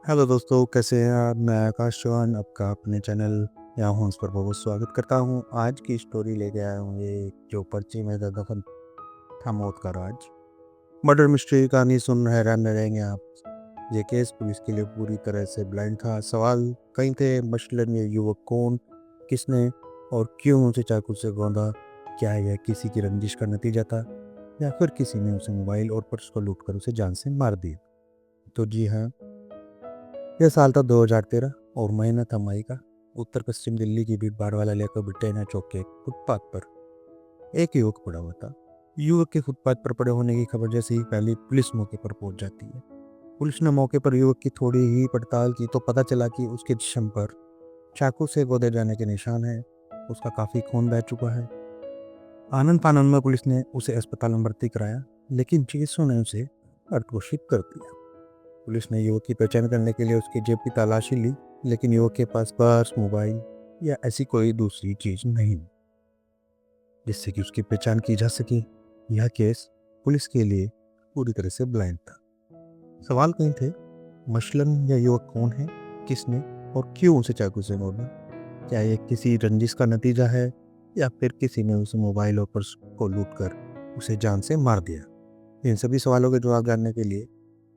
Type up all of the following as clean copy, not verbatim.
Hello दोस्तों, कैसे हैं आप? मैं आकाश चौहान आपका अपने चैनल यहाँ हॉन्स पर बहुत स्वागत करता हूँ। आज की स्टोरी लेके आया हूँ ये जो पर्ची में दफन था मौत का राज। मर्डर मिस्ट्री कहानी सुन हैरान रहेंगे आप। ये केस पुलिस के लिए पूरी तरह से ब्लाइंड था। सवाल कई थे, मसलन ये युवक कौन, किसने और क्यों उसे चाकू से गोंदा। क्या यह किसी की रंजिश का नतीजा था या फिर किसी ने उसे मोबाइल और पर्स को लूट कर उसे जान से मार दिया? तो जी हाँ, यह साल था 2013 और महीना था मई का। उत्तर पश्चिम दिल्ली की भीड़ भाड़ वाला इलाका ब्रिटेन चौक के फुटपाथ पर एक युवक पड़ा हुआ था। युवक के फुटपाथ पर पड़े होने की खबर जैसे ही पहले पुलिस मौके पर पहुंच जाती है। पुलिस ने मौके पर युवक की थोड़ी ही पड़ताल की तो पता चला कि उसके जिस्म पर चाकू से गोदे जाने के निशान है। उसका काफी खून बह चुका है। आनंद फानंद में पुलिस ने उसे अस्पताल में भर्ती कराया, लेकिन चिकित्सकों ने उसे अर्धघोषित कर दिया। पुलिस ने युवक की पहचान करने के लिए उसकी जेब की तलाशी ली, लेकिन युवक के पास पर्स, मोबाइल या ऐसी कोई दूसरी चीज नहीं जिससे कि उसकी पहचान की जा सके। यह केस पुलिस के लिए पूरी तरह से ब्लाइंड था। सवाल कई थे, मसलन यह युवक कौन है, किसने और क्यों उसे चाकू से मारा। क्या यह किसी रंजिश का नतीजा है या फिर किसी ने उसे मोबाइल और पर्स को लूट कर उसे जान से मार दिया? इन सभी सवालों के जवाब जानने के लिए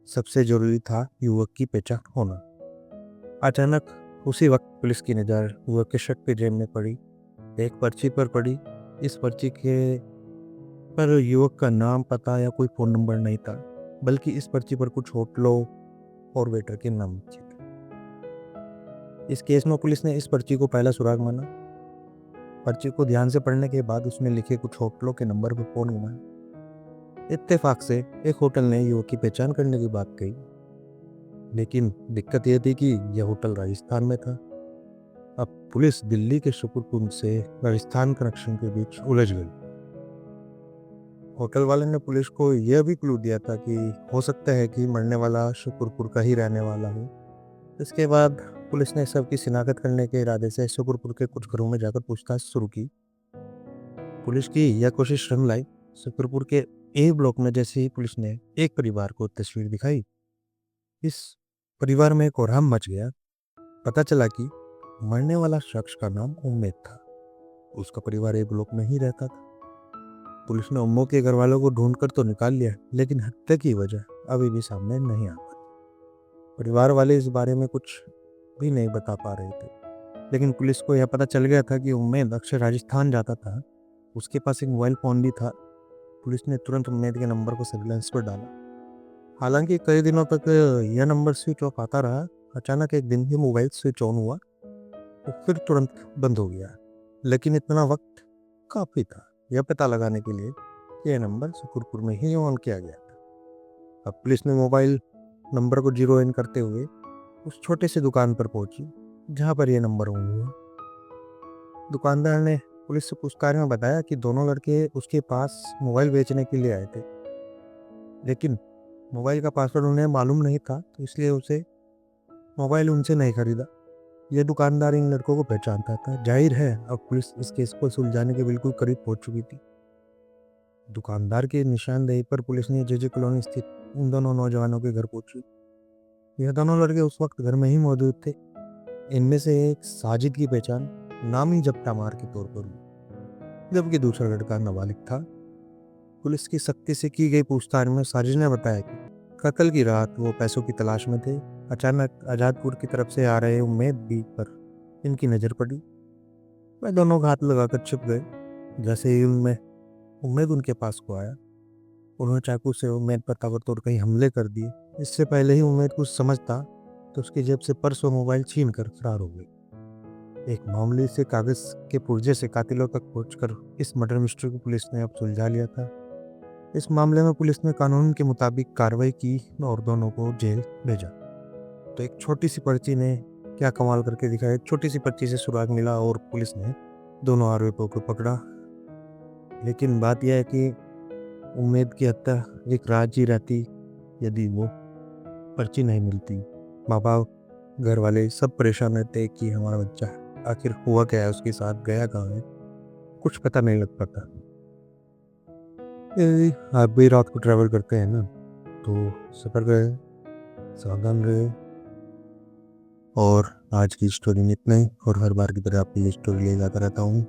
सबसे जरूरी था युवक की पहचान होना। अचानक उसी वक्त पुलिस की नज़र युवक के शर्ट पे जेब में पड़ी, एक पर्ची पर पड़ी। इस पर्ची के पर युवक का नाम, पता या कोई फ़ोन नंबर नहीं था, बल्कि इस पर्ची पर कुछ होटलों और वेटर के नाम लिखे थे। इस केस में पुलिस ने इस पर्ची को पहला सुराग माना। पर्ची को ध्यान से पढ़ने के बाद उसमें लिखे कुछ होटलों के नंबर पर फ़ोन घुमाया। इत्तेफाक से एक होटल ने युवक की पहचान करने की बात कही, लेकिन दिक्कत यह थी कि यह होटल राजस्थान में था। अब पुलिस दिल्ली के शुक्रपुर से राजस्थान कनेक्शन के बीच उलझ गई। होटल वाले ने पुलिस को यह भी क्लू दिया था कि हो सकता है कि मरने वाला शुक्रपुर का ही रहने वाला हो। इसके बाद पुलिस ने सबकी शिनाख्त करने के इरादे से शुक्रपुर के कुछ घरों में जाकर पूछताछ शुरू की। पुलिस की यह कोशिश रंग लाई। शुक्रपुर के ए ब्लॉक में जैसे ही पुलिस ने एक परिवार को तस्वीर दिखाई, इस परिवार में कोहराम मच गया। पता चला कि मरने वाला शख्स का नाम उम्मेद था। उसका परिवार एक ब्लॉक में ही रहता था। पुलिस ने उम्मो के घर वालों को ढूंढकर तो निकाल लिया, लेकिन हत्या की वजह अभी भी सामने नहीं आ पाई। परिवार वाले इस बारे में कुछ भी नहीं बता पा रहे थे, लेकिन पुलिस को यह पता चल गया था कि उम्मेद अक्सर राजस्थान जाता था। उसके पास एक मोबाइल फ़ोन भी था। पुलिस ने तुरंत उम्मेद के नंबर को सर्विलांस पर डाला। हालांकि कई दिनों तक यह नंबर स्विच ऑफ आता रहा। अचानक एक दिन ही मोबाइल स्विच ऑन हुआ और फिर तुरंत बंद हो गया। लेकिन इतना वक्त काफ़ी था यह पता लगाने के लिए कि यह नंबर शुक्रपुर में ही ऑन किया गया था। अब पुलिस ने मोबाइल नंबर को जीरो इन करते हुए उस छोटे से दुकान पर पहुंची जहां पर यह नंबर ऑन हुआ। दुकानदार ने पुलिस से पूछताछ में बताया कि दोनों लड़के उसके पास मोबाइल बेचने के लिए आए थे, लेकिन मोबाइल का पासवर्ड उन्हें मालूम नहीं था, तो इसलिए उसे मोबाइल उनसे नहीं खरीदा। यह दुकानदार इन लड़कों को पहचानता था। जाहिर है अब पुलिस इस केस को सुलझाने के बिल्कुल करीब पहुंच चुकी थी। दुकानदार की निशानदेही पर पुलिस ने जेजे कॉलोनी स्थित उन दोनों नौजवानों के घर पहुंची। यह दोनों लड़के उस वक्त घर में ही मौजूद थे। इनमें से एक साजिद की पहचान नामी जप्टा मार के तौर पर हुई, जबकि दूसरा लड़का नाबालिग था। पुलिस की सख्ती से की गई पूछताछ में साजिद ने बताया कि कत्ल की रात वो पैसों की तलाश में थे। अचानक आजादपुर की तरफ से आ रहे उम्मेद बी पर इनकी नज़र पड़ी। वह दोनों हाथ लगाकर छिप गए। जैसे ही उनमें उम्मेद उनके पास को आया, उन्होंने चाकू से उम्मेद पर ताबड़तोड़ कई हमले कर दिए। इससे पहले ही उम्मेद कुछ समझता तो उसकी जेब से पर्स और मोबाइल छीन कर फरार हो गई। एक मामूली से कागज के पुर्जे से कातिलों तक पहुंचकर इस मर्डर मिस्ट्री को पुलिस ने अब सुलझा लिया था। इस मामले में पुलिस ने कानून के मुताबिक कार्रवाई की और दोनों को जेल भेजा। तो एक छोटी सी पर्ची ने क्या कमाल करके दिखाया। एक छोटी सी पर्ची से सुराग मिला और पुलिस ने दोनों आरोपियों को पकड़ा। लेकिन बात यह है कि उम्मेद की हत्या एक राज ही रहती यदि वो पर्ची नहीं मिलती। माँ बाप, घर वाले सब परेशान रहते कि हमारा बच्चा आखिर हुआ क्या है, उसके साथ गया कहाँ है, कुछ पता नहीं लग पाता। आप भी रात को ट्रैवल करते हैं ना, तो सतर्क रहे, सावधान रहे। और आज की स्टोरी में इतना ही, और हर बार की तरह आपकी ये स्टोरी ले जाता रहता हूँ।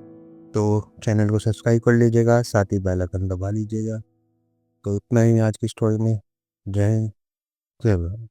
तो चैनल को सब्सक्राइब कर लीजिएगा, साथ ही बेल आइकन दबा लीजिएगा। तो इतना ही आज की स्टोरी में। जय हिंद, जय भारत।